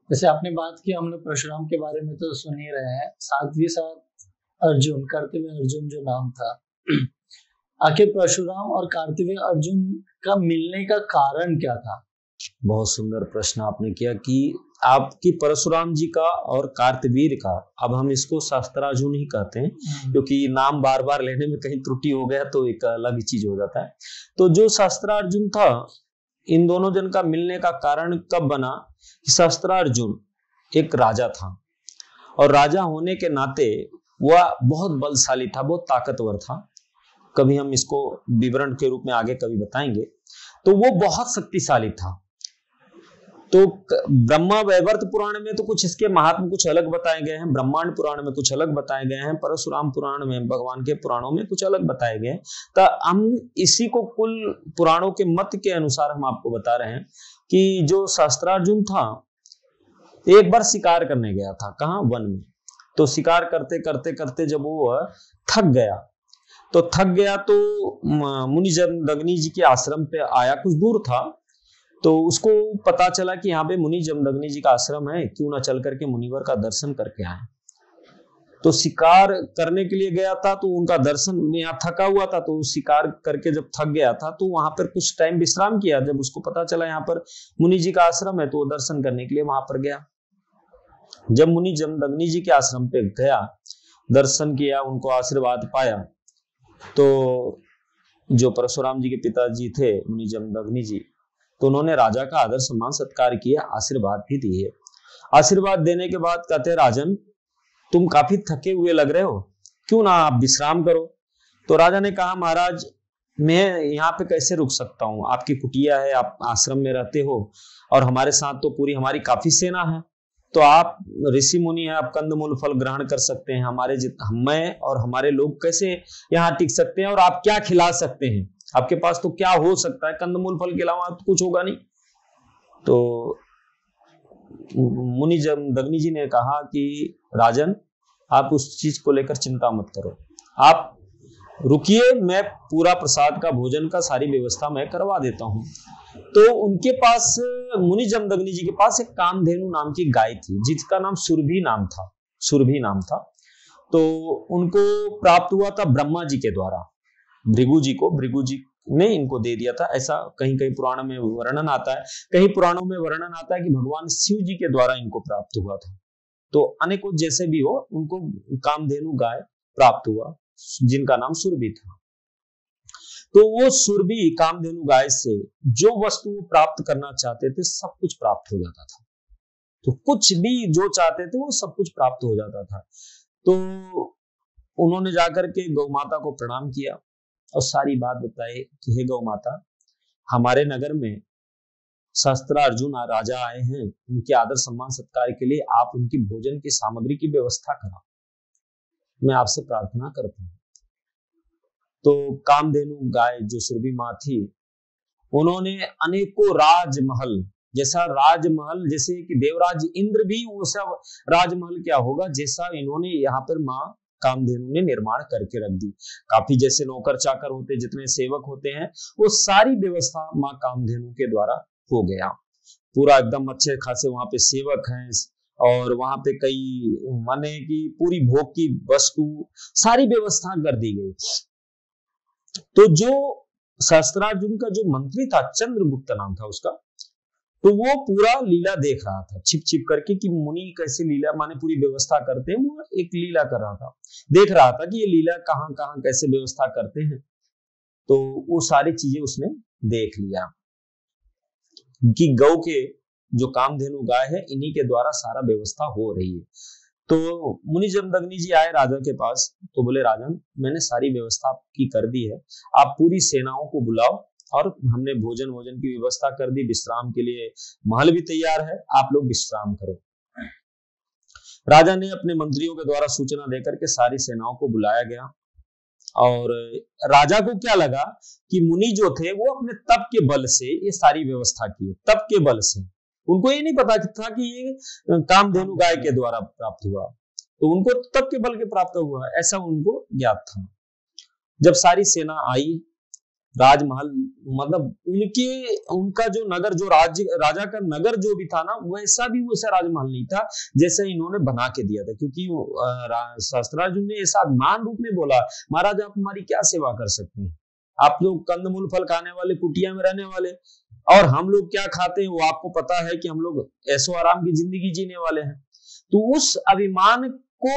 जैसे आपने बात की, हम लोग परशुराम के बारे में तो सुन ही रहे हैं, साथ ही साथ अर्जुन, कार्तिकेय अर्जुन जो नाम था। आखिर परशुराम और कार्तिकेय अर्जुन का मिलने का कारण क्या था? बहुत सुंदर प्रश्न आपने किया कि आपकी परशुराम जी का और कार्तवीर का, अब हम इसको शास्त्रार्जुन ही कहते हैं क्योंकि नाम बार बार लेने में कहीं त्रुटि हो गया तो एक अलग ही चीज हो जाता है। तो जो शास्त्रार्जुन था, इन दोनों जन का मिलने का कारण कब बना कि शास्त्रार्जुन एक राजा था और राजा होने के नाते वह बहुत बलशाली था, बहुत ताकतवर था। कभी हम इसको विवरण के रूप में आगे कभी बताएंगे। तो वो बहुत शक्तिशाली था। तो ब्रह्मा वैवर्त पुराण में तो कुछ इसके महात्म कुछ अलग बताए गए हैं, ब्रह्मांड पुराण में कुछ अलग बताए गए हैं, परशुराम पुराण में, भगवान के पुराणों में कुछ अलग बताए गए हैं। तो हम इसी को कुल पुराणों के मत के अनुसार हम आपको बता रहे हैं कि जो शास्त्रार्जुन था एक बार शिकार करने गया था, कहाँ, वन में। तो शिकार करते करते करते जब वो थक गया तो मुनि जमदग्नि जी के आश्रम पे आया, कुछ दूर था। तो उसको पता चला कि यहाँ पे मुनि जमदग्नि जी का आश्रम है, क्यों ना चल करके मुनिवर का दर्शन करके आए। तो शिकार करने के लिए गया था, तो उनका दर्शन, यहाँ थका हुआ था, तो शिकार करके जब थक गया था तो वहां पर कुछ टाइम विश्राम किया। जब उसको पता चला यहाँ पर मुनि जी का आश्रम है तो वो दर्शन करने के लिए वहां पर गया। जब मुनि जमदग्नि जी के आश्रम पे गया, दर्शन किया, उनको आशीर्वाद पाया, तो जो परशुराम जी के पिताजी थे मुनि जमदग्नि जी, तो उन्होंने राजा का आदर सम्मान सत्कार किया, आशीर्वाद भी दिए। आशीर्वाद देने के बाद कहते, राजन तुम काफी थके हुए लग रहे हो, क्यों ना आप विश्राम करो। तो राजा ने कहा, महाराज मैं यहाँ पे कैसे रुक सकता हूँ, आपकी कुटिया है, आप आश्रम में रहते हो और हमारे साथ तो पूरी हमारी काफी सेना है। तो आप ऋषि मुनि हैं, आप कंदमूल फल ग्रहण कर सकते हैं, मैं और हमारे लोग कैसे यहाँ टिक सकते हैं, और आप क्या खिला सकते हैं, आपके पास तो क्या हो सकता है, कंदमूल फल के अलावा तो कुछ होगा नहीं। तो मुनि जमदग्नि जी ने कहा कि राजन आप उस चीज को लेकर चिंता मत करो, आप रुकिए, मैं पूरा प्रसाद का, भोजन का सारी व्यवस्था मैं करवा देता हूँ। तो उनके पास, मुनि जमदग्नि जी के पास एक कामधेनु नाम की गाय थी जिसका नाम सुरभि नाम था, सुरभि नाम था। तो उनको प्राप्त हुआ था ब्रह्मा जी के द्वारा, भृगु जी को, भृगु जी ने इनको दे दिया था, ऐसा कहीं कहीं पुराण में वर्णन आता है। कहीं पुराणों में वर्णन आता है कि भगवान शिव जी के द्वारा इनको प्राप्त हुआ था। तो अनेकों जैसे भी हो, उनको कामधेनु गाय प्राप्त हुआ जिनका नाम सुरभि था। तो वो सुरभि कामधेनु गाय से जो वस्तु प्राप्त करना चाहते थे सब कुछ प्राप्त हो जाता था। तो कुछ भी जो चाहते थे वो सब कुछ प्राप्त हो जाता था। तो उन्होंने जाकर के गौ माता को प्रणाम किया और सारी बात बताई कि हे गौ माता, हमारे नगर में शास्त्रार्जुन राजा आए हैं, उनके आदर सम्मान सत्कार के लिए आप उनकी भोजन की सामग्री की व्यवस्था करा, मैं आपसे प्रार्थना करता हूँ। तो कामधेनु गाय जो सुरभि माँ थी, उन्होंने अनेकों राजमहल, जैसा राजमहल जैसे कि देवराज इंद्र भी वैसा राजमहल क्या होगा, जैसा इन्होंने यहाँ पर माँ कामधेनु ने निर्माण करके रख दी। काफी जैसे नौकर चाकर होते, जितने सेवक होते हैं, वो सारी व्यवस्था माँ कामधेनु के द्वारा हो गया। पूरा एकदम अच्छे खासे वहां पे सेवक हैं, और वहां पे कई माने की पूरी भोग की वस्तु सारी व्यवस्था कर दी गई। तो जो शास्त्रार्जुन का जो मंत्री था, चंद्रगुप्त नाम था उसका, तो वो पूरा लीला देख रहा था छिप छिप करके कि मुनि कैसे लीला माने पूरी व्यवस्था करते हैं। वो एक लीला कर रहा था, देख रहा था कि ये लीला कहाँ कहाँ कैसे व्यवस्था करते हैं। तो वो सारी चीजें उसने देख लिया कि गौ के जो कामधेनु गाय है, इन्हीं के द्वारा सारा व्यवस्था हो रही है। तो मुनि जमदग्नि जी आए राजा के पास, तो बोले, राजन मैंने सारी व्यवस्था आपकी कर दी है, आप पूरी सेनाओं को बुलाओ, और हमने भोजन भोजन की व्यवस्था कर दी, विश्राम के लिए महल भी तैयार है, आप लोग विश्राम करो। राजा ने अपने मंत्रियों के द्वारा सूचना देकर के सारी सेनाओं को बुलाया गया। और राजा को क्या लगा कि मुनि जो थे वो अपने तप के बल से ये सारी व्यवस्था की, तप के बल से। उनको ये नहीं पता था कि ये कामधेनु गाय के द्वारा प्राप्त हुआ, तो उनको तप के बल के प्राप्त हुआ, ऐसा उनको ज्ञात था। जब सारी सेना आई राजमहल, मतलब उनका जो नगर, जो राजा का नगर जो भी था ना, वैसा राजमहल नहीं था जैसे इन्होंने बना के दिया था। क्योंकि सहस्त्रार्जुन ने ऐसा अभिमान रूप में बोला, महाराज आप हमारी क्या सेवा कर सकते हैं, आप लोग कंदमूल फल खाने वाले, कुटिया में रहने वाले, और हम लोग क्या खाते हैं वो आपको पता है कि हम लोग ऐशो आराम की जिंदगी जीने वाले हैं। तो उस अभिमान को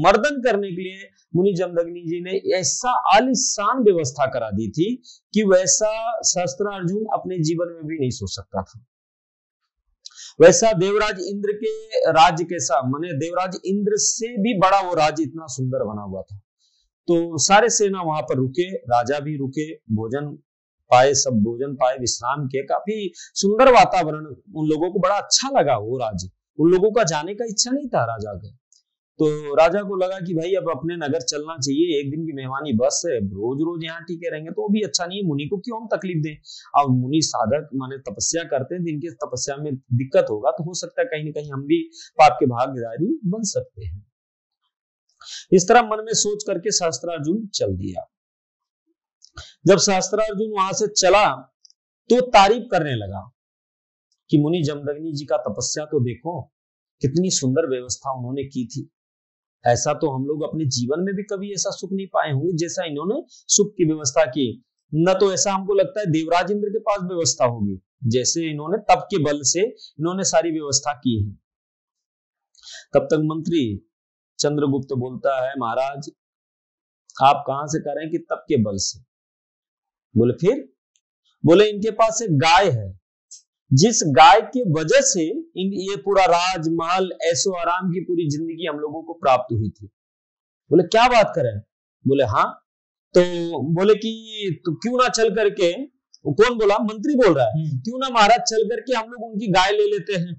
मर्दन करने के लिए मुनि जमदग्नि जी ने ऐसा आलीशान व्यवस्था करा दी थी कि वैसा सहस्त्रार्जुन अपने जीवन में भी नहीं सोच सकता था। वैसा देवराज इंद्र के राज्य कैसा, माने देवराज इंद्र से भी बड़ा वो राज्य इतना सुंदर बना हुआ था। तो सारे सेना वहां पर रुके, राजा भी रुके, भोजन पाए, सब भोजन पाए, विश्राम किए, काफी सुंदर वातावरण, उन लोगों को बड़ा अच्छा लगा वो राज्य। उन लोगों का जाने का इच्छा नहीं था राजा का। तो राजा को लगा कि भाई अब अपने नगर चलना चाहिए, एक दिन की मेहमानी बस है, रोज रोज यहाँ टिके रहेंगे तो भी अच्छा नहीं है, मुनि को क्यों हम तकलीफ दें। अब मुनि साधक माने तपस्या करते हैं, जिनके तपस्या में दिक्कत होगा तो हो सकता है कहीं ना कहीं हम भी पाप के भागीदारी बन सकते हैं। इस तरह मन में सोच करके सहस्त्रार्जुन चल दिया। जब सहस्त्रार्जुन वहां से चला तो तारीफ करने लगा कि मुनि जमदग्नि जी का तपस्या तो देखो, कितनी सुंदर व्यवस्था उन्होंने की थी, ऐसा तो हम लोग अपने जीवन में भी कभी ऐसा सुख नहीं पाए होंगे जैसा इन्होंने सुख की व्यवस्था की। न तो ऐसा हमको लगता है देवराज इंद्र के पास व्यवस्था होगी, जैसे इन्होंने तप के बल से इन्होंने सारी व्यवस्था की है। तब तक मंत्री चंद्रगुप्त बोलता है, महाराज आप कहां से कर रहे हैं कि तप के बल से। बोले फिर? बोले इनके पास एक गाय है, जिस गाय के वजह से ये पूरा राजमहल, ऐशो आराम की पूरी जिंदगी हम लोगों को प्राप्त हुई थी। बोले क्या बात करें? बोले हाँ। तो बोले कि तो क्यों ना चल करके, कौन बोला? मंत्री बोल रहा है, क्यों ना महाराज चल करके हम लोग उनकी गाय ले लेते हैं।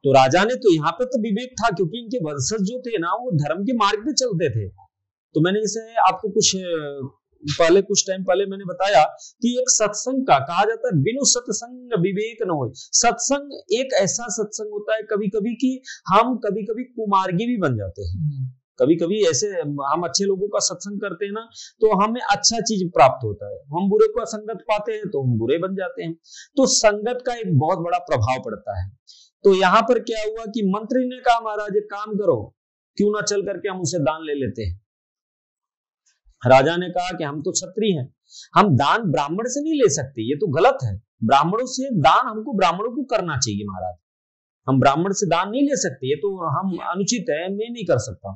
तो राजा ने तो यहाँ पे तो विवेक था, क्योंकि इनके वंशज जो थे ना वो धर्म के मार्ग पे चलते थे। तो मैंने इसे आपको कुछ टाइम पहले मैंने बताया कि एक सत्संग का कहा जाता है, बिनु सत्संग विवेक न होय। सत्संग एक ऐसा सत्संग होता है कभी कभी कि हम कभी कभी कुमार्गी भी बन जाते हैं। कभी कभी ऐसे हम अच्छे लोगों का सत्संग करते हैं ना तो हमें अच्छा चीज प्राप्त होता है, हम बुरे को संगत पाते हैं तो हम बुरे बन जाते हैं। तो संगत का एक बहुत बड़ा प्रभाव पड़ता है। तो यहाँ पर क्या हुआ कि मंत्री ने कहा, महाराज एक काम करो, क्यों ना चल करके हम उसे दान ले लेते हैं। राजा ने कहा कि हम तो क्षत्रिय हैं, हम दान ब्राह्मण से नहीं ले सकते, ये तो गलत है। ब्राह्मणों से दान हमको ब्राह्मणों को करना चाहिए महाराज, हम ब्राह्मण से दान नहीं ले सकते, ये तो हम अनुचित है, मैं नहीं कर सकता।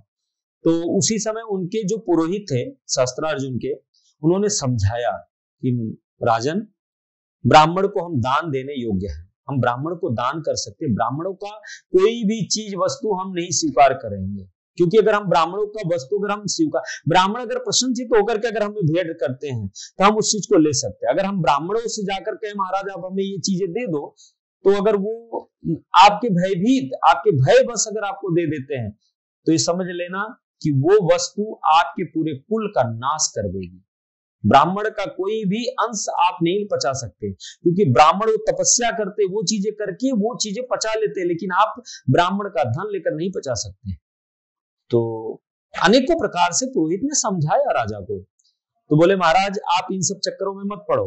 तो उसी समय उनके जो पुरोहित थे सहस्त्रार्जुन के, उन्होंने समझाया कि राजन, ब्राह्मण को हम दान देने योग्य हैं, हम ब्राह्मण को दान कर सकते, ब्राह्मणों का कोई भी चीज वस्तु हम नहीं स्वीकार करेंगे। क्योंकि अगर हम ब्राह्मणों का वस्तु अगर हम स्वीकार, ब्राह्मण अगर प्रसन्नचित होकर के अगर हमें भेंट करते हैं तो हम उस चीज को ले सकते हैं। अगर हम ब्राह्मणों से जाकर के महाराज आप हमें ये चीजें दे दो, तो अगर वो आपके भयभीत, आपके भय बस अगर आपको दे देते हैं तो ये समझ लेना कि वो वस्तु आपके पूरे कुल का नाश कर देगी। ब्राह्मण का कोई भी अंश आप नहीं पचा सकते, क्योंकि ब्राह्मण वो तपस्या करते, वो चीजें करके वो चीजें पचा लेते, लेकिन आप ब्राह्मण का धन लेकर नहीं पचा सकते। तो अनेकों प्रकार से पुरोहित ने समझाया राजा को। तो बोले महाराज आप इन सब चक्करों में मत पड़ो,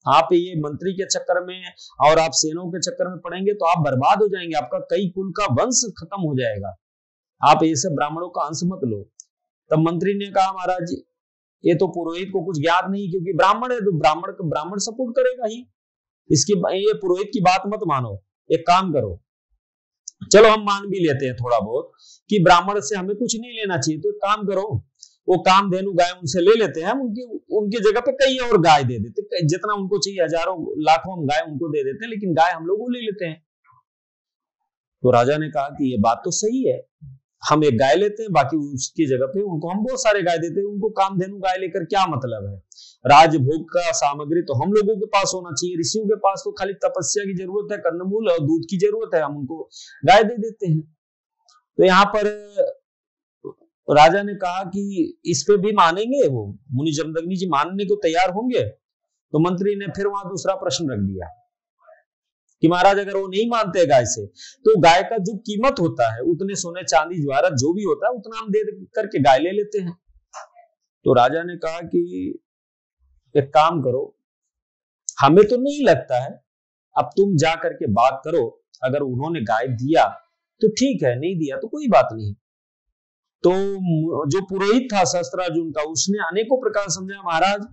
आप ये मंत्री के चक्कर में और आप सेनों के चक्कर में पड़ेंगे तो आप बर्बाद हो जाएंगे, आपका कई कुल का वंश खत्म हो जाएगा, आप ये सब ब्राह्मणों का अंश मत लो। तब मंत्री ने कहा, महाराज ये तो पुरोहित को कुछ ज्ञात नहीं, क्योंकि ब्राह्मण है तो ब्राह्मण सपोर्ट करेगा ही, इसकी ये पुरोहित की बात मत मानो। एक काम करो, चलो हम मान भी लेते हैं थोड़ा बहुत कि ब्राह्मण से हमें कुछ नहीं लेना चाहिए, तो एक काम करो, वो कामधेनु गाय उनसे ले लेते हैं, हम उनकी जगह पे कई और गाय दे देते, जितना उनको चाहिए हजारों लाखों हम गाय उनको दे देते हैं, लेकिन गाय हम लोग ले लेते हैं। तो राजा ने कहा कि ये बात तो सही है, हम एक गाय लेते हैं, बाकी उसकी जगह पे उनको हम बहुत सारे गाय देते हैं, उनको कामधेनु गाय लेकर क्या मतलब है। राजभोग का सामग्री तो हम लोगों के पास होना चाहिए, ऋषियों के पास तो खाली तपस्या की जरूरत है, कंदमूल और दूध की जरूरत है, हम उनको गाय दे देते हैं। तो यहाँ पर राजा ने कहा कि इस पे भी मानेंगे, वो मुनि जमदग्नि जी मानने को तैयार होंगे। तो मंत्री ने फिर वहां दूसरा प्रश्न रख दिया कि महाराज अगर वो नहीं मानते गाय से, तो गाय का जो कीमत होता है उतने सोने चांदी जवाहरात जो भी होता है उतना हम दे करके गाय ले लेते हैं। तो राजा ने कहा कि एक काम करो, हमें तो नहीं लगता है, अब तुम जा करके बात करो, अगर उन्होंने गाय दिया तो ठीक है, नहीं दिया तो कोई बात नहीं। तो जो पुरोहित था शस्त्रार्जुन का, उसने अनेकों प्रकार समझाया, महाराज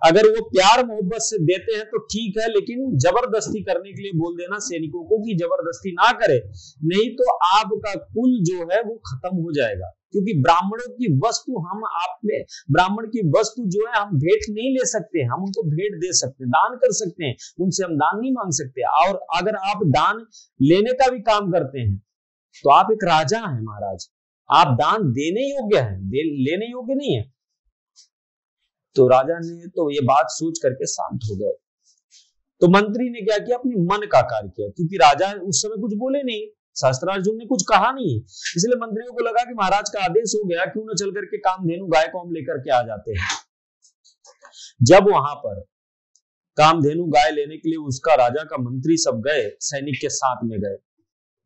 अगर वो प्यार मोहब्बत से देते हैं तो ठीक है, लेकिन जबरदस्ती करने के लिए बोल देना सैनिकों को कि जबरदस्ती ना करे, नहीं तो आपका कुल जो है वो खत्म हो जाएगा। क्योंकि ब्राह्मणों की वस्तु हम आप में, ब्राह्मण की वस्तु जो है हम भेंट नहीं ले सकते, हम उनको भेंट दे सकते, दान कर सकते हैं, उनसे हम दान नहीं मांग सकते। और अगर आप दान लेने का भी काम करते हैं तो आप एक राजा हैं महाराज, आप दान देने योग्य हैं, लेने योग्य नहीं है। तो राजा ने तो ये बात सोच करके शांत हो गए। तो मंत्री ने क्या किया, अपने मन का कार्य किया, क्योंकि राजा उस समय कुछ बोले नहीं, शस्त्रार्जुन ने कुछ कहा नहीं, इसलिए मंत्रियों को लगा कि महाराज का आदेश हो गया, क्यों न चल करके कामधेनु गाय को हम लेकर के आ जाते हैं। जब वहां पर कामधेनु गाय लेने के लिए उसका राजा का मंत्री सब गए, सैनिक के साथ में गए।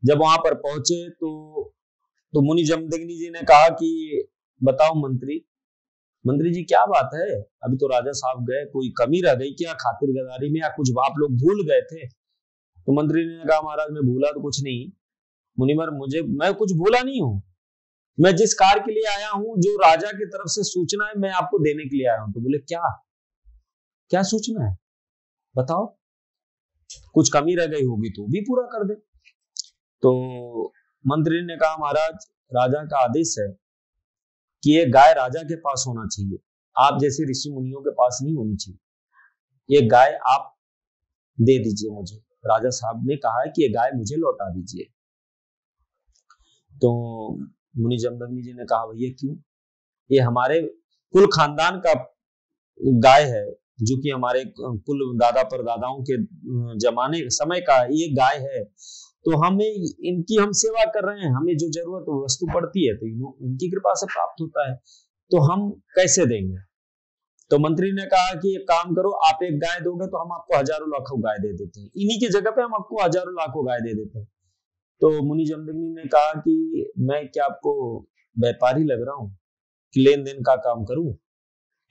जब वहां पर पहुंचे तो मुनि जमदग्नि जी ने कहा कि बताओ मंत्री जी क्या बात है, अभी तो राजा साहब गए, कोई कमी रह गई क्या खातिरदारी में, या कुछ आप लोग भूल गए थे? तो मंत्री ने कहा महाराज मैं भूला तो कुछ नहीं, मुनिवर मैं कुछ भूला नहीं हूं, मैं जिस कार्य के लिए आया हूं, जो राजा की तरफ से सूचना है, मैं आपको देने के लिए आया हूं। तो बोले क्या सूचना है, बताओ, कुछ कमी रह गई होगी तो भी पूरा कर दे। तो मंत्री ने कहा महाराज राजा का आदेश है कि ये गाय राजा के पास होना चाहिए, आप जैसे ऋषि मुनियों के पास नहीं होनी चाहिए, ये गाय आप दे दीजिए मुझे, राजा साहब ने कहा है कि ये गाय मुझे लौटा दीजिए। तो मुनि जमदग्नि जी ने कहा भैया क्यों, ये हमारे कुल खानदान का गाय है, जो कि हमारे कुल दादा परदादाओं के जमाने समय का ये गाय है, तो हमें इनकी हम सेवा कर रहे हैं, हमें जो जरूरत वस्तु पड़ती है तो इनकी कृपा से प्राप्त होता है, तो हम कैसे देंगे? तो मंत्री ने कहा कि एक काम करो, आप एक गाय दोगे तो हम आपको हजारों लाखों गाय दे देते हैं, इन्हीं की जगह पे हम आपको हजारों लाखों गाय दे देते हैं। तो मुनि जमदग्नि ने कहा कि मैं क्या आपको व्यापारी लग रहा हूं कि लेन देन का काम करूं?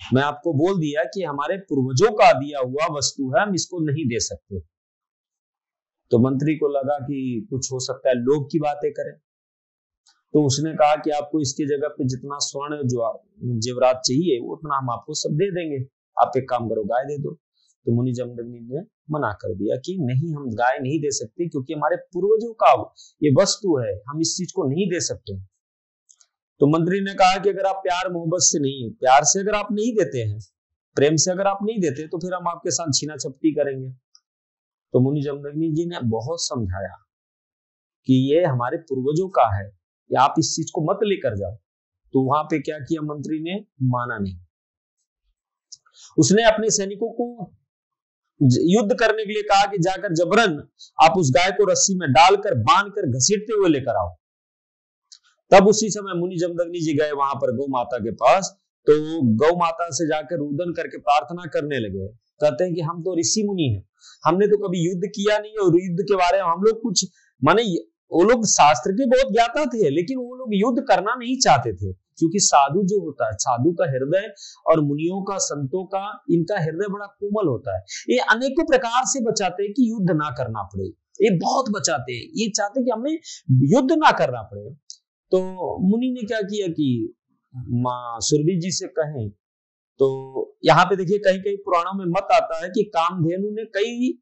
मैं आपको बोल दिया कि हमारे पूर्वजों का दिया हुआ वस्तु है, हम इसको नहीं दे सकते। तो मंत्री को लगा कि कुछ हो सकता है लोभ की बातें करें, तो उसने कहा कि आपको इसकी जगह पे जितना स्वर्ण जो जेवरात चाहिए उतना हम आपको सब दे देंगे, आप एक काम करो गाय दे दो। तो मुनि जमदग्नि ने मना कर दिया कि नहीं, हम गाय नहीं दे सकते, क्योंकि हमारे पूर्वजों का ये वस्तु है, हम इस चीज को नहीं दे सकते। तो मंत्री ने कहा कि अगर आप प्यार मोहब्बत से नहीं, प्यार से अगर आप नहीं देते हैं, प्रेम से अगर आप नहीं देते, तो फिर हम आपके साथ छीना झपटी करेंगे। तो मुनि जमदग्नि जी ने बहुत समझाया कि ये हमारे पूर्वजों का है, या आप इस चीज को मत लेकर जाओ। तो वहां पे क्या किया, मंत्री ने माना नहीं, उसने अपने सैनिकों को युद्ध करने के लिए कहा कि जाकर जबरन आप उस गाय को रस्सी में डालकर बांधकर घसीटते हुए लेकर आओ। तब उसी समय मुनि जमदग्नि जी गए वहां पर गौ माता के पास, तो गौ माता से जाकर रुदन करके प्रार्थना करने लगे, कहते हैं कि हम तो ऋषि मुनि हैं, हमने तो कभी युद्ध किया नहीं, और युद्ध के बारे में हम लोग कुछ माने, वो लोग शास्त्र के बहुत ज्ञाता थे, लेकिन वो लोग युद्ध करना नहीं चाहते थे, क्योंकि साधु जो होता है, साधु का हृदय और मुनियों का, संतों का, इनका हृदय बड़ा कोमल होता है, ये अनेकों प्रकार से बचाते हैं कि युद्ध ना करना पड़े, ये बहुत बचाते हैं, ये चाहते कि हमें युद्ध ना करना पड़े। तो मुनि ने क्या किया कि माँ सुरभि जी से कहें, तो यहाँ पे देखिए कहीं कहीं पुराणों में मत आता है कि कामधेनु ने कई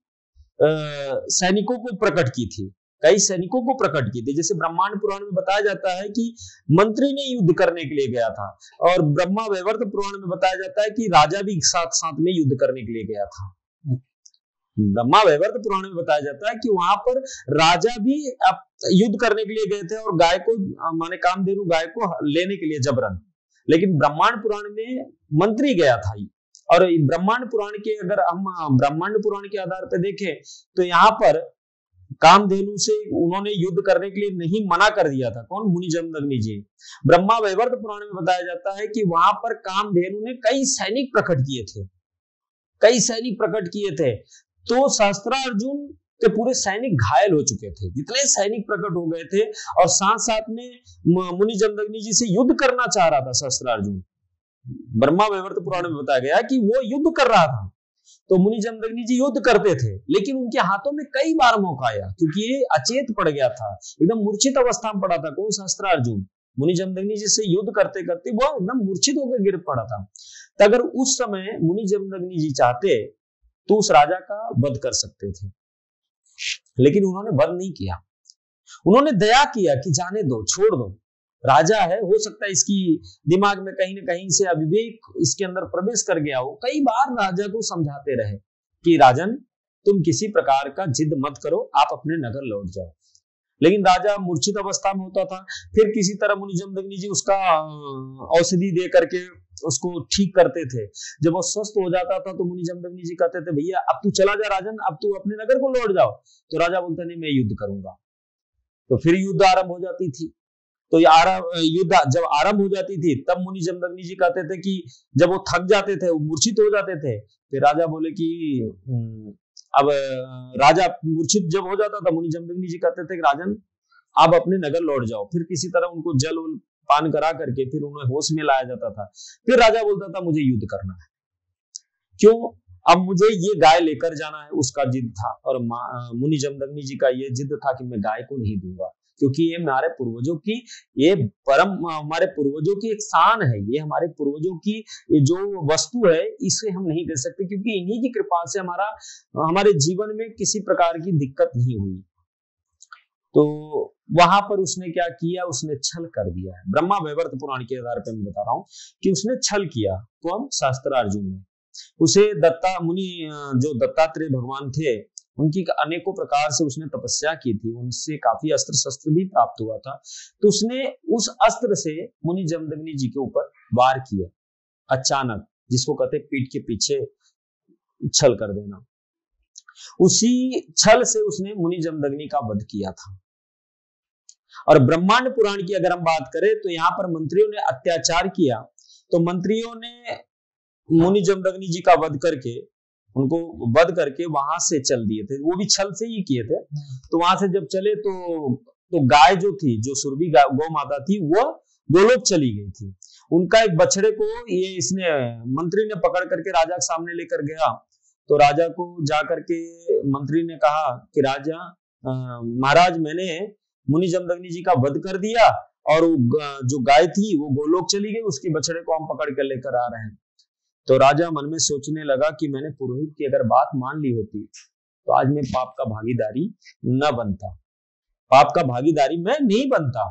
सैनिकों को प्रकट की थी, कई सैनिकों को प्रकट की थी। जैसे ब्रह्मांड पुराण में बताया जाता है कि मंत्री ने युद्ध करने के लिए गया था, और ब्रह्मा वैवर्त पुराण में बताया जाता है कि राजा भी साथ साथ में युद्ध करने के लिए गया था। ब्रह्मा वैवर्त पुराण में बताया जाता है कि वहां पर राजा भी युद्ध करने के लिए गए थे, और गाय को माने कामधेनु गाय को लेने के लिए जबरन, लेकिन ब्रह्मांड पुराण में मंत्री गया था। और ब्रह्मांड पुराण के, अगर हम ब्रह्मांड पुराण के आधार पर देखें, तो यहाँ पर कामधेनु से उन्होंने युद्ध करने के लिए नहीं मना कर दिया था, कौन, मुनि जमदग्नि जी। ब्रह्मा वैवर्त पुराण में बताया जाता है कि वहां पर कामधेनु ने कई सैनिक प्रकट किए थे, कई सैनिक प्रकट किए थे, तो शस्त्रार्जुन के पूरे सैनिक घायल हो चुके थे, जितने सैनिक प्रकट हो गए थे, और साथ साथ में मुनि जमदग्नि जी से युद्ध करना चाह रहा था शस्त्रार्जुन, ब्रह्मा वैवर्त पुराण में बताया गया कि वो युद्ध कर रहा था। तो मुनि जमदग्नि जी युद्ध करते थे, लेकिन उनके हाथों में कई बार मौका आया, क्योंकि ये अचेत पड़ गया था, एकदम मूर्छित अवस्था में पड़ा था। कौन? सहस्त्रार्जुन। मुनि जमदग्नि जी से युद्ध करते करते वो एकदम मूर्छित होकर गिर पड़ा था। तो अगर उस समय मुनि जमदग्नि जी चाहते तो उस राजा का वध कर सकते थे, लेकिन उन्होंने वध नहीं किया। उन्होंने दया किया कि जाने दो, छोड़ दो, राजा है, हो सकता है इसकी दिमाग में कहीं ना कहीं से अविवेक इसके अंदर प्रवेश कर गया हो। कई बार राजा को समझाते रहे कि राजन तुम किसी प्रकार का जिद मत करो, आप अपने नगर लौट जाओ, लेकिन राजा मूर्छित अवस्था में होता था। फिर किसी तरह मुनि जमदग्नि जी उसका औषधि दे करके उसको ठीक करते थे। जब वो स्वस्थ हो जाता था तो मुनि जमदग्नि जी कहते थे भैया अब तू चला जा राजन, अब तू अपने नगर को लौट जाओ। तो राजा बोलता नहीं, मैं युद्ध करूंगा। तो फिर युद्ध आरंभ हो जाती थी। तो युद्ध जब आरंभ हो जाती थी तब मुनि जमदग्नि जी कहते थे कि जब वो थक जाते थे, वो मूर्छित हो जाते थे, फिर राजा बोले कि अब राजा मूर्छित जब हो जाता था, मुनि जमदग्नि जी कहते थे कि राजन आप अपने नगर लौट जाओ। फिर किसी तरह उनको जल पान करा करके फिर उन्हें होश में लाया जाता था। फिर राजा बोलता था मुझे युद्ध करना है। क्यों? अब मुझे ये गाय लेकर जाना है, उसका जिद था। और मुनि जमदग्नि जी का ये जिद था कि मैं गाय को नहीं दूंगा, क्योंकि ये हमारे पूर्वजों की, ये परम हमारे पूर्वजों की एक शान है, ये हमारे पूर्वजों की ये जो वस्तु है इसे हम नहीं दे सकते, क्योंकि इन्हीं की कृपा से हमारे जीवन में किसी प्रकार की दिक्कत नहीं हुई। तो वहां पर उसने क्या किया? उसने छल कर दिया है। ब्रह्मा वैवर्त पुराण के आधार पर मैं बता रहा हूं कि उसने छल किया। कौन? शास्त्रार्जुन ने। उसे जो दत्तात्रेय भगवान थे उनकी अनेकों प्रकार से उसने तपस्या की थी, उनसे काफी अस्त्र शस्त्र भी प्राप्त हुआ था। तो उसने उस अस्त्र से मुनि जमदग्नि जी के ऊपर वार किया अचानक, जिसको कहते पीठ के पीछे छल कर देना। उसी छल से उसने मुनि जमदग्नि का वध किया था। और ब्रह्मांड पुराण की अगर हम बात करें तो यहाँ पर मंत्रियों ने अत्याचार किया, तो मंत्रियों ने मुनि जमदग्नि जी का वध करके वहां से चल दिए थे, वो भी छल से ही किए थे। तो वहां से जब चले तो गाय जो थी, जो सुरभि गौ माता थी, वो गोलोक चली गई थी। उनका एक बछड़े को इसने मंत्री ने पकड़ करके राजा के सामने लेकर गया। तो राजा को जा करके मंत्री ने कहा कि राजा महाराज, मैंने मुनि जमदग्नि जी का वध कर दिया और जो गाय थी वो गोलोक चली गई, उसके बछड़े को हम पकड़ कर लेकर आ रहे हैं। तो राजा मन में सोचने लगा कि मैंने पुरोहित की अगर बात मान ली होती तो आज मैं पाप का भागीदारी न बनता, पाप का भागीदारी मैं नहीं बनता।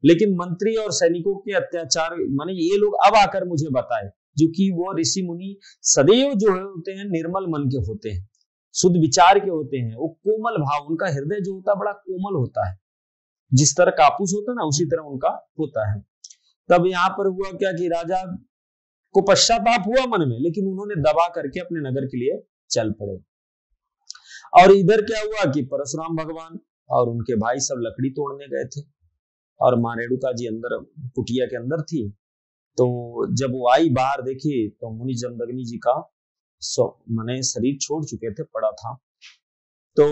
लेकिन मंत्री और सैनिकों के अत्याचार माने ये लोग अब आकर मुझे बताए, जो कि वो ऋषि मुनि सदैव जो होते हैं निर्मल मन के होते हैं, शुद्ध विचार के होते हैं, वो कोमल भाव, उनका हृदय जो होता है बड़ा कोमल होता है, जिस तरह कापूस होता है ना उसी तरह उनका होता है। तब यहाँ पर हुआ क्या कि राजा को पश्चाताप हुआ मन में, लेकिन उन्होंने दबा करके अपने नगर के लिए चल पड़े। और इधर क्या हुआ कि परशुराम भगवान और उनके भाई सब लकड़ी तोड़ने गए थे और माँ रेणुका जी अंदर कुटिया के अंदर थी। तो जब वो आई बाहर देखी तो मुनि जमदग्नि जी का माने शरीर छोड़ चुके थे, पड़ा था। तो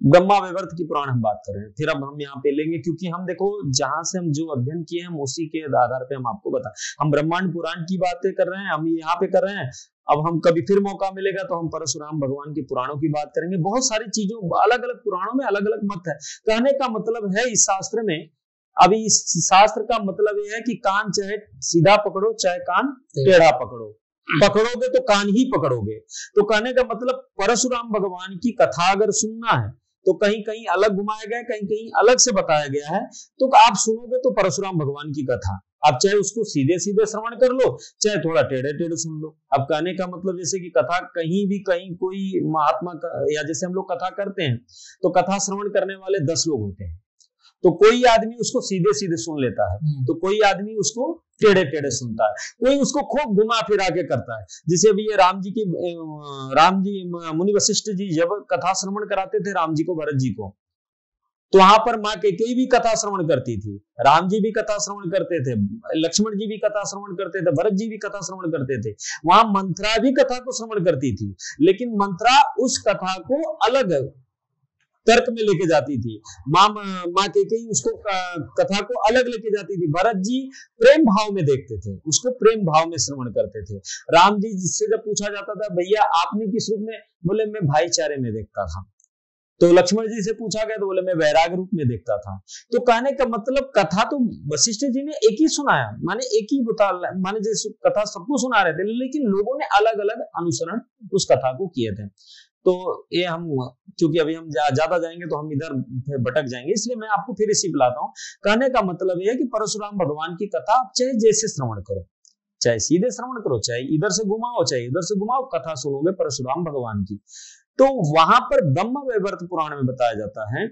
ब्रह्मा वैवर्त की पुराण हम बात कर रहे हैं। फिर अब हम यहाँ पे लेंगे, क्योंकि हम देखो जहां से हम जो अध्ययन किए हैं उसी के आधार पे हम आपको बता, हम ब्रह्मांड पुराण की बातें कर रहे हैं, हम यहाँ पे कर रहे हैं। अब हम कभी फिर मौका मिलेगा तो हम परशुराम भगवान के पुराणों की बात करेंगे। बहुत सारी चीजों, अलग अलग पुराणों में अलग अलग मत है। कहने का मतलब है इस शास्त्र में, अभी इस शास्त्र का मतलब यह है कि कान चाहे सीधा पकड़ो चाहे कान टेढ़ा पकड़ो, पकड़ोगे तो कान ही पकड़ोगे। तो कहने का मतलब परशुराम भगवान की कथा अगर सुनना है तो कहीं कहीं अलग घुमाया गया, कहीं कहीं अलग से बताया गया है। तो आप सुनोगे तो परशुराम भगवान की कथा, आप चाहे उसको सीधे सीधे श्रवण कर लो चाहे थोड़ा टेढ़े टेढ़े सुन लो। अब कहने का मतलब जैसे कि कथा कहीं भी कहीं कोई महात्मा या जैसे हम लोग कथा करते हैं तो कथा श्रवण करने वाले 10 लोग होते हैं, तो कोई आदमी उसको सीधे सीधे सुन लेता है, तो कोई आदमी उसको टेढ़े टेढ़े सुनता है, कोई उसको खूब घुमा फिरा के करता है। जैसे अभी ये राम जी मुनि वशिष्ठ जी जब कथा श्रवण कराते थे राम जी को, भरत जी को, तो वहां पर माँ कैकेयी भी कथा श्रवण करती थी, राम जी भी कथा श्रवण करते थे, लक्ष्मण जी भी कथा श्रवण करते थे, भरत जी भी कथा श्रवण करते थे। वहां मंत्रा भी कथा को श्रवण करती थी, लेकिन मंत्रा उस कथा को अलग तर्क में लेके जाती थी, माँ माँ कैकेयी उसको कथा को अलग लेके जाती थी। भरत जी प्रेम भाव में देखते थे, उसको प्रेम भाव में श्रवण करते थे। राम जी जिससे जब पूछा जाता था भैया आपने किस रूप में, बोले मैं भाईचारे में देखता था। तो लक्ष्मण जी से पूछा गया तो बोले मैं वैराग रूप में देखता था। तो कहने का मतलब कथा तो वशिष्ठ जी ने एक ही सुनाया, माने एक ही बता, माने जैसे कथा सबको सुना रहे थे, लेकिन लोगों ने अलग अलग अनुसरण उस कथा को किए थे। तो ये हम, क्योंकि अभी हम ज्यादा जाएंगे तो हम इधर भटक जाएंगे, इसलिए मैं आपको फिर इसी बुलाता हूँ। कहने का मतलब यह है कि परशुराम भगवान की कथा आप चाहे जैसे श्रवण करो, चाहे सीधे श्रवण करो, चाहे इधर से घुमाओ, चाहे इधर से घुमाओ, कथा सुनोगे परशुराम भगवान की। तो वहां पर ब्रह्म वैवर्त पुराण में बताया जाता है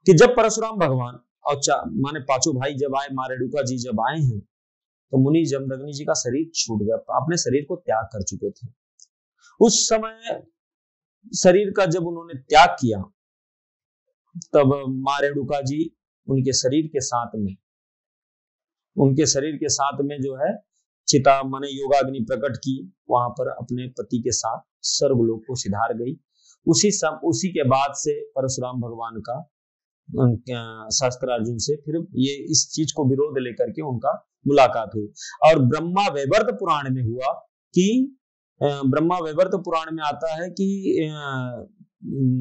कि जब परशुराम भगवान और माने पांचों भाई जब आए, माँ रेणुका जी जब आए हैं, तो मुनि जमदग्नि जी का शरीर छूट गया, अपने शरीर को त्याग कर चुके थे। उस समय शरीर का जब उन्होंने त्याग किया, तब माँ रेणुका जी उनके शरीर के साथ में जो है चिता माने योगाग्नि प्रकट की, वहां पर अपने पति के साथ स्वर्गलोक को सिधार गई। उसी के बाद से परशुराम भगवान का शास्त्रार्जुन से फिर ये इस चीज को विरोध लेकर के उनका मुलाकात हुई। और ब्रह्मा वैवर्त पुराण में हुआ कि ब्रह्मा वैवर्त पुराण में आता है कि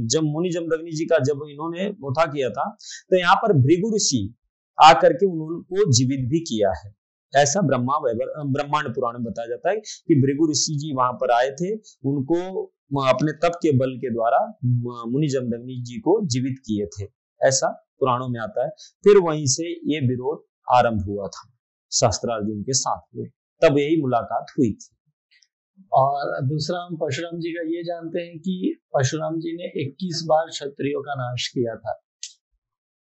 जब मुनि जमदग्नि जी का जब इन्होंने उठा किया था, तो यहाँ पर भृगु ऋषि आकर के उनको जीवित भी किया है। ऐसा ब्रह्मांड पुराण में बताया जाता है कि भृगु ऋषि जी वहां पर आए थे, उनको अपने तप के बल के द्वारा मुनि जमदग्नि जी को जीवित किए थे, ऐसा पुराणों में आता है। फिर वहीं से ये विरोध आरंभ हुआ था शास्त्रार्जुन के साथ में, तब यही मुलाकात हुई थी। और दूसरा हम परशुराम जी का ये जानते हैं कि परशुराम जी ने 21 बार क्षत्रियों का नाश किया था,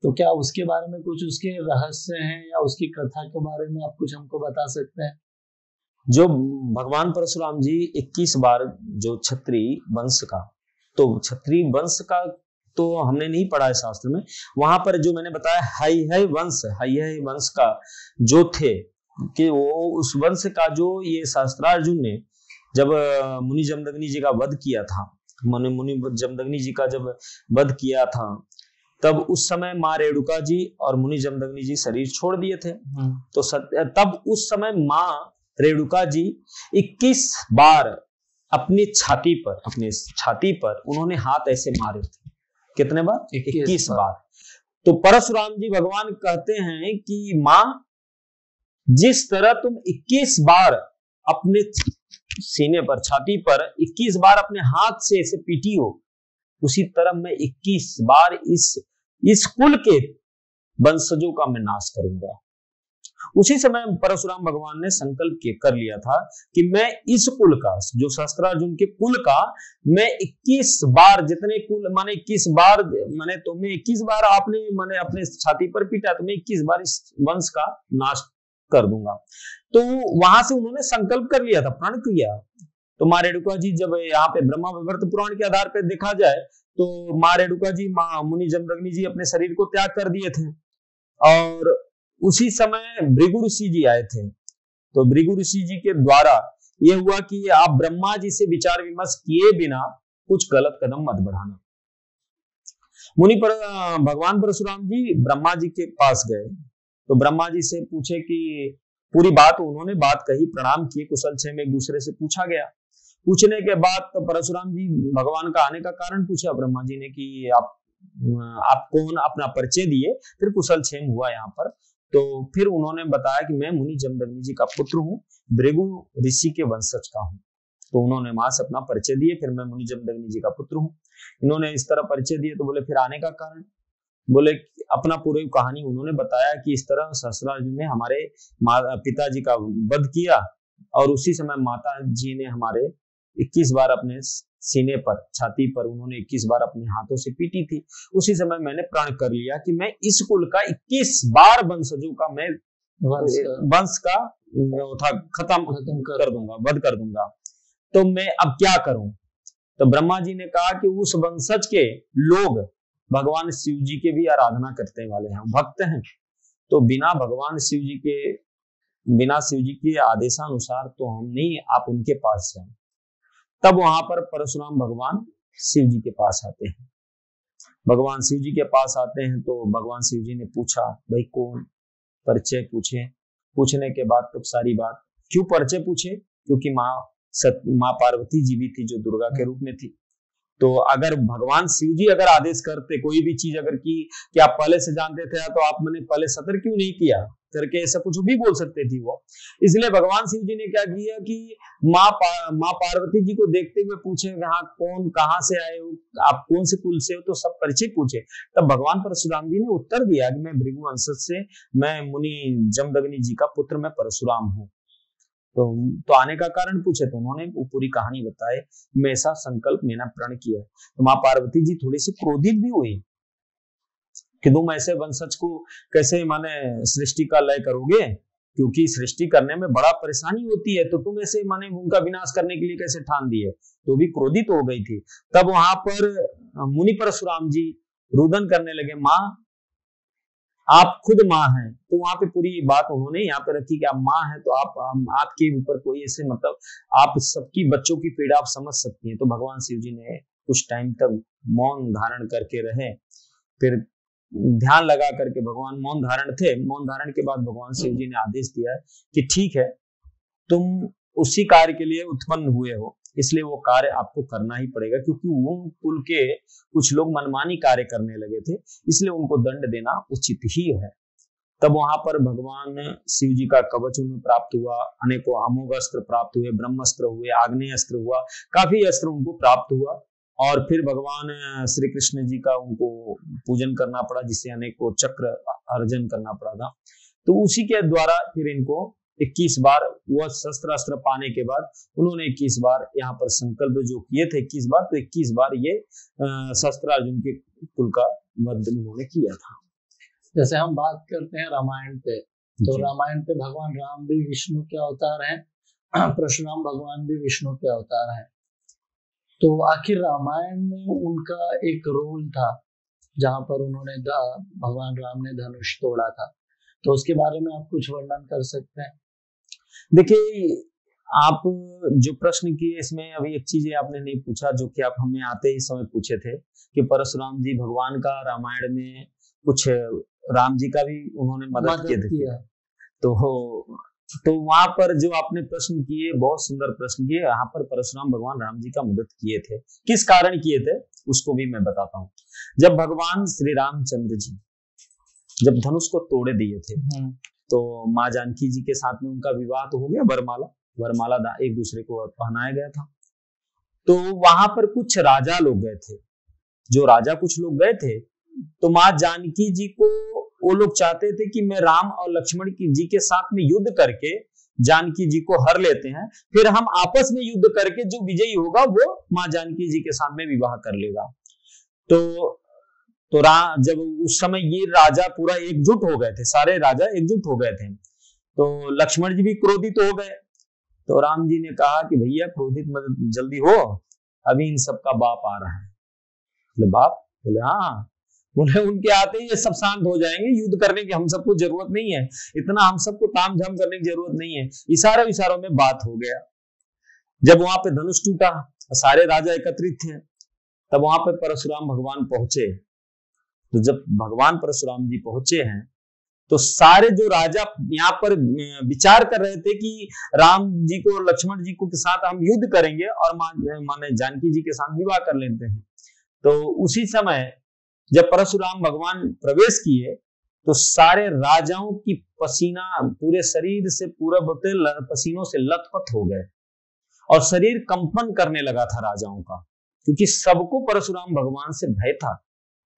तो क्या उसके बारे में कुछ उसके रहस्य हैं या उसकी कथा के बारे में आप कुछ हमको बता सकते हैं? जो भगवान परशुराम जी 21 बार जो क्षत्रिय वंश का, तो क्षत्रिय वंश का तो हमने नहीं पढ़ा है शास्त्र में, वहां पर जो मैंने बताया है वंश का जो थे कि वो उस वंश का जो ये शास्त्रार्जुन ने जब मुनि जमदग्नि जी का वध किया था, मुनि जमदग्नि जी का जब वध किया था, तब उस समय माँ रेणुका जी और मुनि जमदग्नि जी शरीर छोड़ दिए थे। तो तब उस समय माँ रेणुका जी 21 बार अपनी छाती पर उन्होंने हाथ ऐसे मारे थे। कितने बार? 21 बार। तो परशुराम जी भगवान कहते हैं कि माँ, जिस तरह तुम 21 बार अपने सीने पर, छाती पर 21 बार अपने हाथ से ऐसे पीटी हो, उसी तरह मैं 21 बार इस कुल के वंशजों का मैं नाश करूंगा। उसी समय परशुराम भगवान ने संकल्प कर लिया था कि मैं इस कुल का, जो शास्त्रार्जुन के कुल का, मैं 21 बार जितने कुल माने 21 बार माने, तो मैं 21 बार आपने माने अपने छाती पर पीटा, तो मैं 21 बार इस वंश का नाश कर दूंगा। तो वहां से उन्होंने संकल्प कर लिया था, प्रण किया। तो माँ रेणुका जी जब यहाँ पे ब्रह्मा वैवर्त पुराण के आधार पर देखा जाए तो माँ रेणुका जी माँ मुनि जमदग्नि जी अपने शरीर को त्याग कर दिए थे, और उसी समय भृगु ऋषि जी आए थे। तो भृगु ऋषि जी के द्वारा ये हुआ कि आप ब्रह्मा जी से विचार विमर्श किए बिना कुछ गलत कदम मत बढ़ाना। भगवान परशुराम जी ब्रह्मा जी के पास गए, तो ब्रह्मा जी से पूछे कि पूरी बात, उन्होंने बात कही, प्रणाम किए, कुशल क्षेम एक दूसरे से पूछा गया। पूछने के बाद तो परशुराम जी भगवान का आने का कारण पूछा ब्रह्मा जी ने कि आप कौन, अपना परिचय दिए, फिर कुशल क्षेम हुआ यहाँ पर। तो फिर उन्होंने बताया कि मैं मुनि जमदग्नि जी का पुत्र हूँ, भृगु ऋषि के वंशज का हूँ। तो उन्होंने वहां से अपना परिचय दिए, फिर मैं मुनि जमदग्नि जी का पुत्र हूँ। इन्होंने इस तरह परिचय दिए, तो बोले फिर आने का कारण, बोले अपना पूरी कहानी उन्होंने बताया कि इस तरह शास्त्रार्जुन ने हमारे पिताजी का वध किया, और उसी समय माता जी ने हमारे 21 बार अपने सीने पर, छाती पर उन्होंने 21 बार अपने हाथों से पीटी थी। उसी समय मैंने प्रण कर लिया कि मैं इस कुल का 21 बार वंशजों का मैं वंश का खत्म कर दूंगा, वध कर दूंगा। तो मैं अब क्या करूं? तो ब्रह्मा जी ने कहा कि उस वंशज के लोग भगवान शिव जी के भी आराधना करने वाले हैं, भक्त हैं, तो बिना शिव जी के आदेशानुसार तो हम नहीं, आप उनके पास जाएं। तब वहां पर परशुराम भगवान शिव जी के पास आते हैं। भगवान शिव जी के पास आते हैं तो भगवान शिव जी ने पूछा, भाई कौन, परिचय पूछे। पूछने के बाद तब सारी बात, क्यों परिचय पूछे, क्योंकि माँ पार्वती जी भी थी जो दुर्गा के रूप में थी। तो अगर भगवान शिव जी अगर आदेश करते कोई भी चीज अगर की कि आप पहले से जानते थे तो आप मैंने पहले सतर क्यों नहीं किया करके ऐसा कुछ भी बोल सकते थी वो। इसलिए भगवान शिव जी ने क्या किया कि माँ पार्वती जी को देखते हुए पूछे, हाँ कौन, कहाँ से आए हो, आप कौन से कुल से हो, तो सब परिचय पूछे। तब भगवान परशुराम जी ने उत्तर दिया कि मैं भृगु वंशज से, मैं मुनि जमदग्नि जी का पुत्र, मैं परशुराम हूँ। तो आने का कारण पूछे तो उन्होंने वो पूरी कहानी बताई, मैं ऐसा संकल्प मैंने प्रण किया। तो माँ पार्वती जी थोड़ी सी क्रोधित भी हुई कि तुम ऐसे वंशज को कैसे माने सृष्टि का लय करोगे, क्योंकि सृष्टि करने में बड़ा परेशानी होती है, तो तुम ऐसे माने उनका विनाश करने के लिए कैसे ठान दिए। तो भी क्रोधित हो गई थी। तब वहां पर मुनि परशुराम जी रुदन करने लगे, माँ आप खुद माँ हैं। तो वहां पे पूरी बात उन्होंने यहाँ पे रखी कि आप माँ हैं तो आपके ऊपर कोई ऐसे मतलब आप सबकी बच्चों की पीड़ा आप समझ सकती हैं। तो भगवान शिव जी ने कुछ टाइम तक मौन धारण करके रहे, फिर ध्यान लगा करके भगवान मौन धारण थे। मौन धारण के बाद भगवान शिव जी ने आदेश दिया कि ठीक है, तुम उसी कार्य के लिए उत्पन्न हुए हो, इसलिए वो कार्य आपको करना ही पड़ेगा, क्योंकि वो कुल के कुछ लोग मनमानी कार्य करने लगे थे, इसलिए उनको दंड देना उचित ही है। तब वहां पर भगवान शिव जी का कवच उन्हें प्राप्त हुआ, अनेकों अमोघ अस्त्र प्राप्त हुए, ब्रह्मास्त्र हुए, आग्नेय अस्त्र हुआ, काफी अस्त्र उनको प्राप्त हुआ। और फिर भगवान श्री कृष्ण जी का उनको पूजन करना पड़ा, जिससे अनेकों चक्र अर्जन करना पड़ा था। तो उसी के द्वारा फिर इनको 21 बार वह शस्त्र अस्त्र पाने के बाद उन्होंने 21 बार यहाँ पर संकल्प जो किए थे 21 बार, तो 21 बार ये शस्त्र अर्जुन के कुल का वध उन्होंने किया था। जैसे हम बात करते हैं रामायण पे, तो रामायण पे भगवान राम भी विष्णु के अवतार हैं, परशुराम भगवान भी विष्णु के अवतार हैं। तो आखिर रामायण में उनका एक रोल था जहां पर उन्होंने भगवान राम ने धनुष तोड़ा था, तो उसके बारे में आप कुछ वर्णन कर सकते हैं? देखिए, आप जो प्रश्न किए इसमें अभी एक चीज आपने नहीं पूछा, जो कि आप हमें आते ही समय पूछे थे कि परशुराम जी भगवान का रामायण में कुछ राम जी का भी उन्होंने मदद किए थे। तो वहां पर जो आपने प्रश्न किए, बहुत सुंदर प्रश्न किए। यहाँ पर परशुराम भगवान राम जी का मदद किए थे, किस कारण किए थे उसको भी मैं बताता हूँ। जब भगवान श्री रामचंद्र जी जब धनुष को तोड़े दिए थे, तो माँ जानकी जी के साथ में उनका विवाह तो हो गया, वरमाला एक दूसरे को पहनाया गया था। तो वहां पर कुछ राजा लोग गए थे, कुछ लोग गए थे, तो माँ जानकी जी को वो लोग चाहते थे कि मैं राम और लक्ष्मण जी के साथ में युद्ध करके जानकी जी को हर लेते हैं, फिर हम आपस में युद्ध करके जो विजयी होगा वो माँ जानकी जी के साथ में विवाह कर लेगा। तो जब उस समय ये राजा पूरा एकजुट हो गए थे, सारे राजा एकजुट हो गए थे, तो लक्ष्मण जी भी क्रोधित हो गए। तो राम जी ने कहा कि भैया क्रोधित मत जल्दी हो, अभी इन सब का बाप आ रहा है। बोले बाप? बोले हाँ। बोले उनके आते ही ये सब शांत हो जाएंगे, युद्ध करने की हम सबको जरूरत नहीं है, इतना हम सबको ताम झाम करने की जरूरत नहीं है। इशारों में बात हो गया। जब वहां पे धनुष टूटा, सारे राजा एकत्रित थे, तब वहां पे परशुराम भगवान पहुंचे। तो जब भगवान परशुराम जी पहुंचे हैं, तो सारे जो राजा यहाँ पर विचार कर रहे थे कि राम जी को लक्ष्मण जी को के साथ हम युद्ध करेंगे और माने जानकी जी के साथ विवाह कर लेते हैं। तो उसी समय जब परशुराम भगवान प्रवेश किए, तो सारे राजाओं की पसीना पूरे शरीर से पूरा पसीनों से लथपथ हो गए और शरीर कंपन करने लगा था राजाओं का, क्योंकि सबको परशुराम भगवान से भय था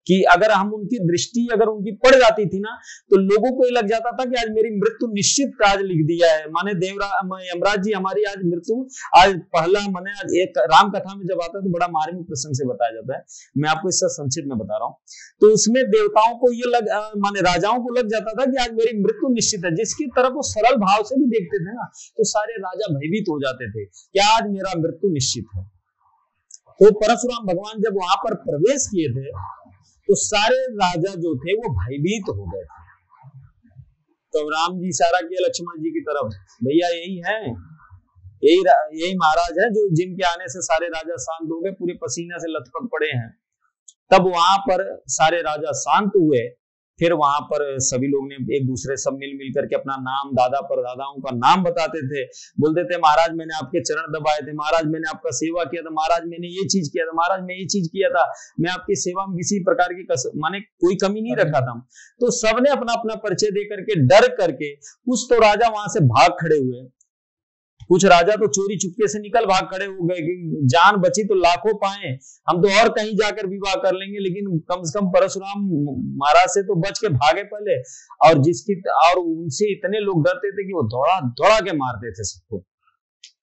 कि अगर हम उनकी दृष्टि अगर उनकी पड़ जाती थी ना, तो लोगों को ये लग जाता था कि आज मेरी मृत्यु निश्चित आज लिख दिया है, माने यमराज जी हमारी आज मृत्यु आज पहला माने आज एक राम कथा में जब आता है तो बड़ा मार्मिक प्रसंग से बताया जाता है, मैं आपको इसका संक्षिप्त में बता रहा हूँ। तो उसमें देवताओं को ये माने राजाओं को लग जाता था कि आज मेरी मृत्यु निश्चित है, जिसकी तरफ वो सरल भाव से भी देखते थे ना, तो सारे राजा भयभीत हो जाते थे कि आज मेरा मृत्यु निश्चित है। तो परशुराम भगवान जब वहां पर प्रवेश किए थे, तो सारे राजा जो थे वो भयभीत हो गए थे। तो राम जी इशारा किया लक्ष्मण जी की तरफ, भैया यही है, यही महाराज है जो जिनके आने से सारे राजा शांत हो गए, पूरे पसीने से लथपथ पड़े हैं। तब वहां पर सारे राजा शांत हुए। फिर वहां पर सभी लोग ने एक दूसरे सब मिल मिल करके अपना नाम, दादा परदादाओं का नाम बताते थे, बोलते थे महाराज मैंने आपके चरण दबाए थे, महाराज मैंने आपका सेवा किया था, महाराज मैंने ये चीज किया था, महाराज मैं ये चीज किया था, मैं आपकी सेवा में किसी प्रकार की माने कोई कमी नहीं रखा था। तो सबने अपना अपना परिचय दे करके डर करके, कुछ तो राजा वहां से भाग खड़े हुए, कुछ राजा तो चोरी चुपके से निकल भाग खड़े हो गए कि जान बची तो लाखों पाए, हम तो और कहीं जाकर विवाह कर लेंगे, लेकिन कम से कम परशुराम महाराज से तो बच के भागे पहले। और उनसे इतने लोग डरते थे कि वो दौड़ा दौड़ा के मारते थे सबको।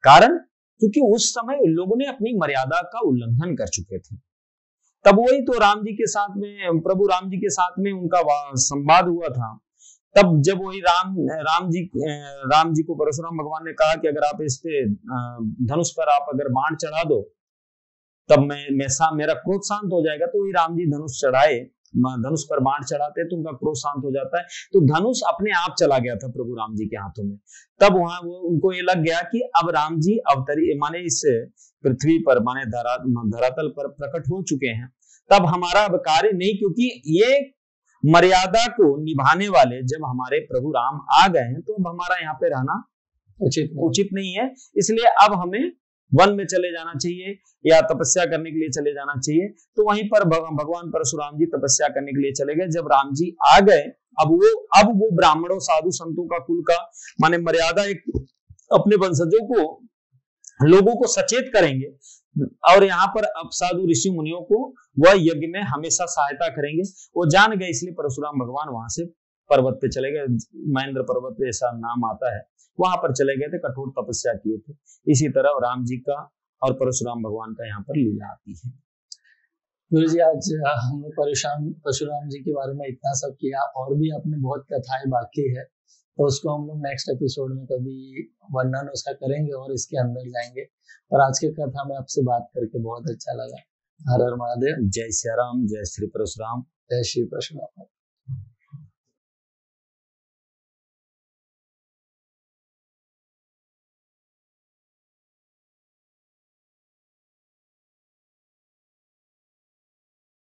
कारण क्योंकि उस समय लोगों ने अपनी मर्यादा का उल्लंघन कर चुके थे। तब वही तो राम जी के साथ में, प्रभु राम जी के साथ में उनका संवाद हुआ था। तब जब वही राम जी को परशुराम भगवान ने कहा कि अगर आप इस पे धनुष पर आप अगर बाण चढ़ा दो तब मेरा क्रोध शांत हो जाएगा। तो वही राम जी धनुष चढ़ाए, धनुष पर बाण चढ़ाते तो उनका क्रोध शांत हो जाता है। तो धनुष अपने आप चला गया था प्रभु राम जी के हाथों में। तब वहां उनको ये लग गया कि अब राम जी अवतरी माने इस पृथ्वी पर माने धरातल पर प्रकट हो चुके हैं। तब हमारा अब कार्य नहीं, क्योंकि ये मर्यादा को निभाने वाले जब हमारे प्रभु राम आ गए हैं तो अब हमारा यहाँ पे रहना उचित नहीं है। इसलिए अब हमें वन में चले जाना चाहिए या तपस्या करने के लिए चले जाना चाहिए। तो वहीं पर भगवान परशुराम जी तपस्या करने के लिए चले गए। जब राम जी आ गए, अब वो ब्राह्मणों साधु संतों का कुल का माने मर्यादा एक अपने वंशजों को, लोगों को सचेत करेंगे और यहाँ पर अब साधु ऋषि मुनियों को वह यज्ञ में हमेशा सहायता करेंगे। वो जान गए, इसलिए परशुराम भगवान वहां से पर्वत पे चले गए। महेंद्र पर्वत पे ऐसा नाम आता है, वहां पर चले गए थे, कठोर तपस्या किए थे। इसी तरह राम जी का और परशुराम भगवान का यहाँ पर लीला आती है। गुरु जी, आज हमने परशुराम जी के बारे में इतना सब किया, और भी अपने बहुत कथाएं बाकी है, तो उसको हम लोग नेक्स्ट एपिसोड में कभी वर्णन उसका करेंगे और इसके अंदर जाएंगे। और आज के कथा में आपसे बात करके बहुत अच्छा लगा। हर हर महादेव। जय सिया राम, जय श्री परशुराम, जय श्री परशुराम।